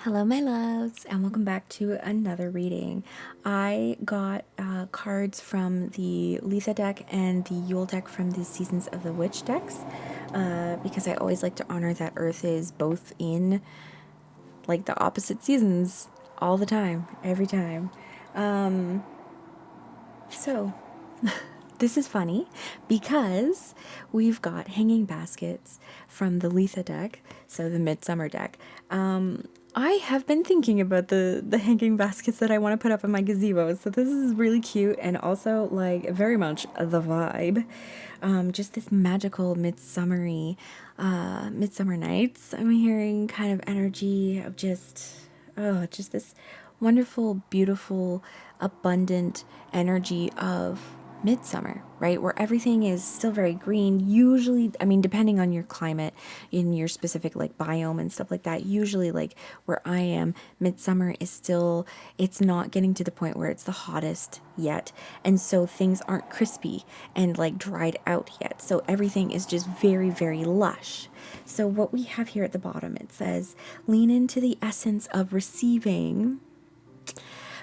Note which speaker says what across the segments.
Speaker 1: Hello, my loves, and welcome back to another reading. I got cards from the Letha deck and the Yule deck from the Seasons of the Witch decks because I always like to honor that Earth is both in like the opposite seasons all the time, every time. So this is funny because we've got hanging baskets from the Letha deck, so the Midsummer deck. I have been thinking about the hanging baskets that I want to put up in my gazebo, so this is really cute and also like very much the vibe. Just this magical midsummer nights. I'm hearing kind of energy of just this wonderful, beautiful, abundant energy of midsummer, right? Where everything is still very green. Usually, I mean, depending on your climate in your specific like biome and stuff like that, usually like where I am, midsummer is still, it's not getting to the point where it's the hottest yet. And so things aren't crispy and like dried out yet. So everything is just very, very lush. So what we have here at the bottom, it says, lean into the essence of receiving,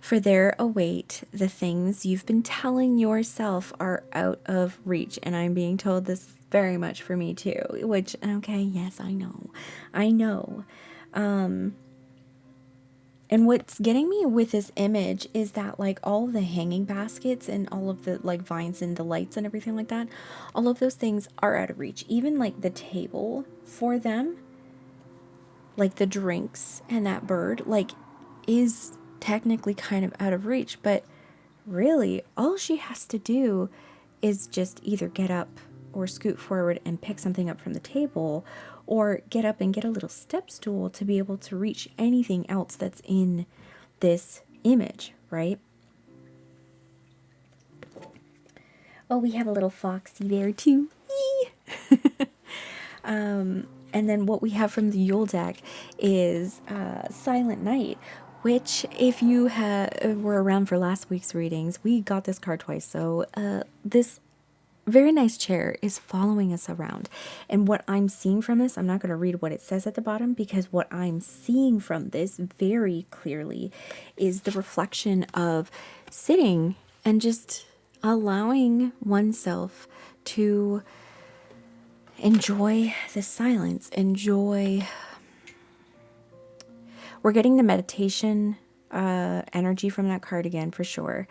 Speaker 1: for there await the things you've been telling yourself are out of reach. And I'm being told this very much for me too, which, okay, yes, I know. I know. And what's getting me with this image is that like all of the hanging baskets and all of the like vines and the lights and everything like that, all of those things are out of reach. Even like the table for them, like the drinks and that bird, like is technically kind of out of reach, but really all she has to do is just either get up or scoot forward and pick something up from the table, or get up and get a little step stool to be able to reach anything else that's in this image, right? Oh, we have a little foxy there too. And then what we have from the Yule deck is Silent Night, which if you were around for last week's readings, we got this card twice. So this very nice chair is following us around. And what I'm seeing from this, I'm not going to read what it says at the bottom, because what I'm seeing from this very clearly is the reflection of sitting and just allowing oneself to enjoy the silence, we're getting the meditation energy from that card again for sure,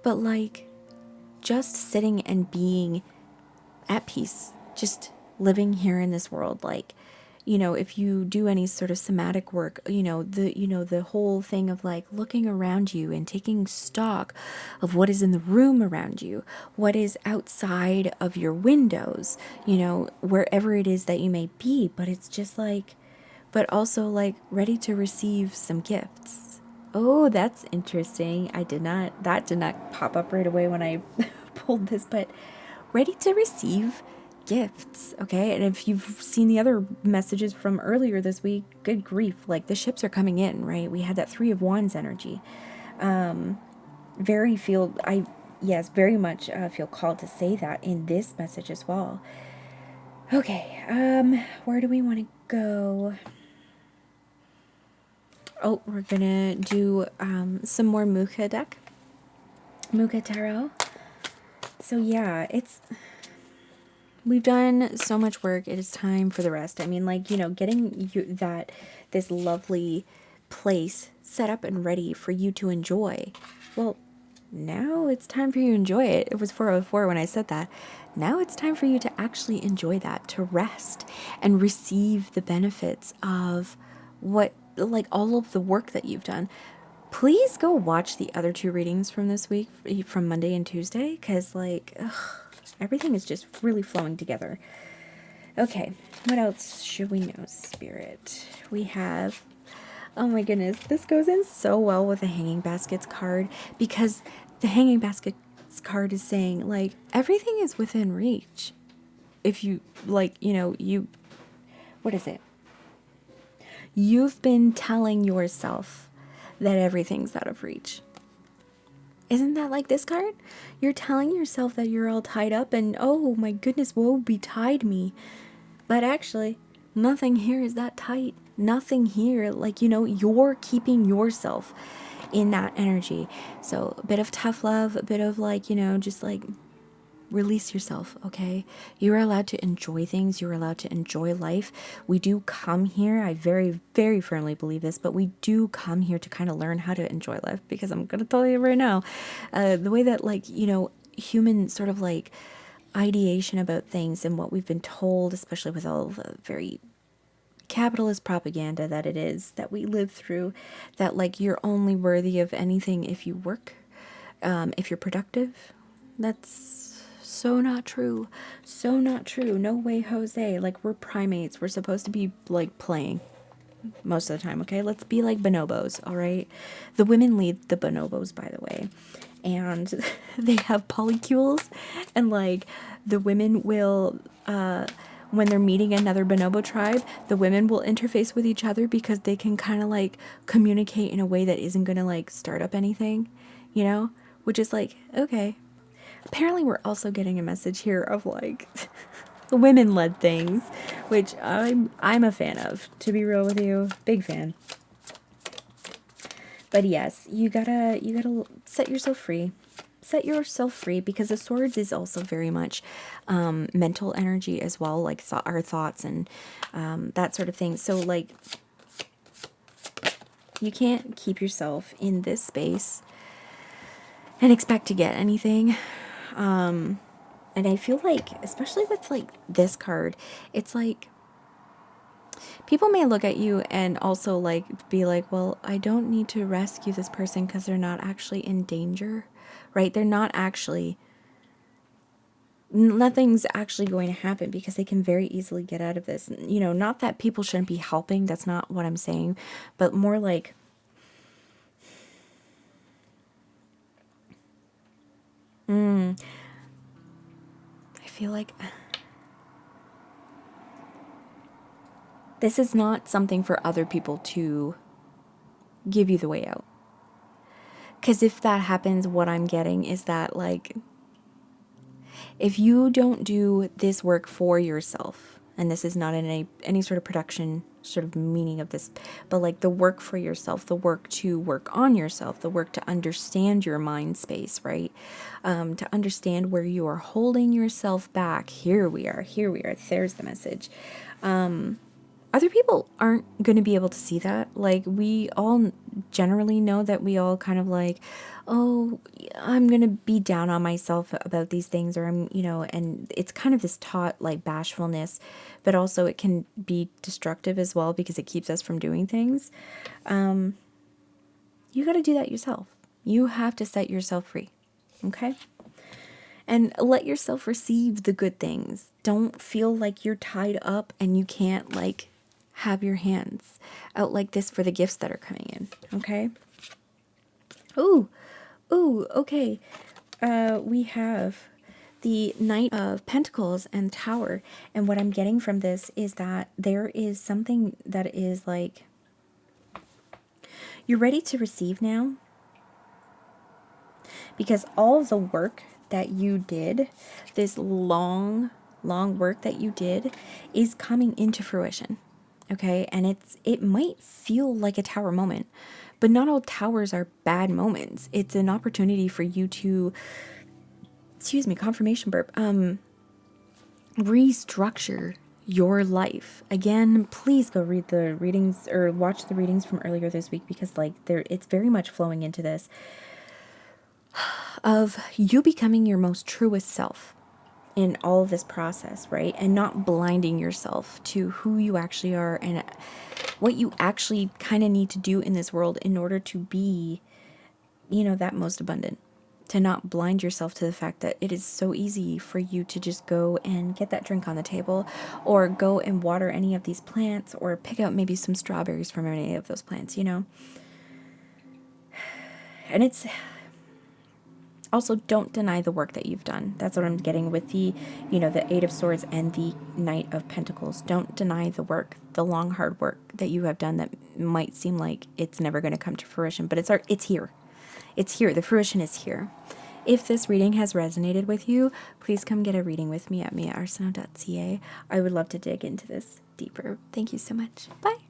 Speaker 1: but like just sitting and being at peace, just living here in this world. Like, you know, if you do any sort of somatic work, the whole thing of like looking around you and taking stock of what is in the room around you, what is outside of your windows, wherever it is that you may be, but it's just like, but also like ready to receive some gifts. Oh, that's interesting. That did not pop up right away when I pulled this, but ready to receive gifts, okay? And if you've seen the other messages from earlier this week, good grief, like the ships are coming in, right? We had that 3 of Wands energy. Very much feel called to say that in this message as well. Okay, where do we want to go? Oh, we're gonna do some more Mucha Tarot. So yeah, we've done so much work. It is time for the rest. I mean, like, getting this lovely place set up and ready for you to enjoy. Well, now it's time for you to enjoy it. It was 4:04 when I said that. Now it's time for you to actually enjoy that, to rest and receive the benefits of all of the work that you've done. Please go watch the other 2 readings from this week, from Monday and Tuesday, because everything is just really flowing together. Okay, what else should we know, Spirit? We have, oh my goodness, this goes in so well with the Hanging Baskets card, because the Hanging Baskets card is saying, like, everything is within reach. If you, what is it? You've been telling yourself that everything's out of reach. Isn't that like this card? You're telling yourself that you're all tied up and, oh my goodness, woe betide me. But actually, nothing here is that tight. nothing here. Like, you know, you're keeping yourself in that energy. So a bit of tough love, a bit of like, you know, just like release yourself, okay? You're allowed to enjoy things. You're allowed to enjoy life. We do come here, I very, very firmly believe this, but we do come here to kind of learn how to enjoy life, because I'm going to tell you right now, the way that, like, you know, human sort of like ideation about things and what we've been told, especially with all the very capitalist propaganda that it is, that we live through, that like you're only worthy of anything if you work, if you're productive. That's so not true. So not true. No way, Jose. Like, we're primates. We're supposed to be like playing most of the time, okay? Let's be like bonobos, all right? The women lead the bonobos, by the way. And they have polycules, and like the women will when they're meeting another bonobo tribe, the women will interface with each other because they can kind of like communicate in a way that isn't going to like start up anything, you know? Which is like, okay. Apparently we're also getting a message here of like women-led things, which I'm a fan of, to be real with you. Big fan. But yes, you gotta set yourself free. Set yourself free, because the swords is also very much mental energy as well, like our thoughts and that sort of thing. So like, you can't keep yourself in this space and expect to get anything. And I feel like, especially with like this card, it's like people may look at you and also like be like, well, I don't need to rescue this person because they're not actually in danger, right? They're not actually, nothing's actually going to happen because they can very easily get out of this. You know, not that people shouldn't be helping. That's not what I'm saying, but more like, I feel like this is not something for other people to give you the way out. Because if that happens, what I'm getting is that, like, if you don't do this work for yourself, and this is not in any sort of production sort of meaning of this, but like the work for yourself, the work to work on yourself, the work to understand your mind space, right? To understand where you are holding yourself back. Here we are. There's the message. Other people aren't going to be able to see that. Like, we all generally know that we all kind of like, oh, I'm going to be down on myself about these things, or I'm, you know, and it's kind of this taught like bashfulness, but also it can be destructive as well because it keeps us from doing things. You got to do that yourself. You have to set yourself free. Okay? And let yourself receive the good things. Don't feel like you're tied up and you can't like have your hands out like this for the gifts that are coming in. Okay. Ooh, okay. We have the Knight of Pentacles and Tower. And what I'm getting from this is that there is something that is like, you're ready to receive now. Because all the work that you did, this long work that you did, is coming into fruition. Okay, and it might feel like a tower moment, but not all towers are bad moments. It's an opportunity for you to, excuse me, confirmation burp, restructure your life. Again, please go read the readings or watch the readings from earlier this week, because like it's very much flowing into this of you becoming your most truest self in all of this process, right? And not blinding yourself to who you actually are and what you actually kind of need to do in this world in order to be, you know, that most abundant. To not blind yourself to the fact that it is so easy for you to just go and get that drink on the table, or go and water any of these plants, or pick out maybe some strawberries from any of those plants, you know? And it's also, don't deny the work that you've done. That's what I'm getting with the, you know, the Eight of Swords and the Knight of Pentacles. Don't deny the work, the long, hard work that you have done that might seem like it's never going to come to fruition, but it's here. It's here. The fruition is here. If this reading has resonated with you, please come get a reading with me at mia@arsenal.ca. I would love to dig into this deeper. Thank you so much. Bye.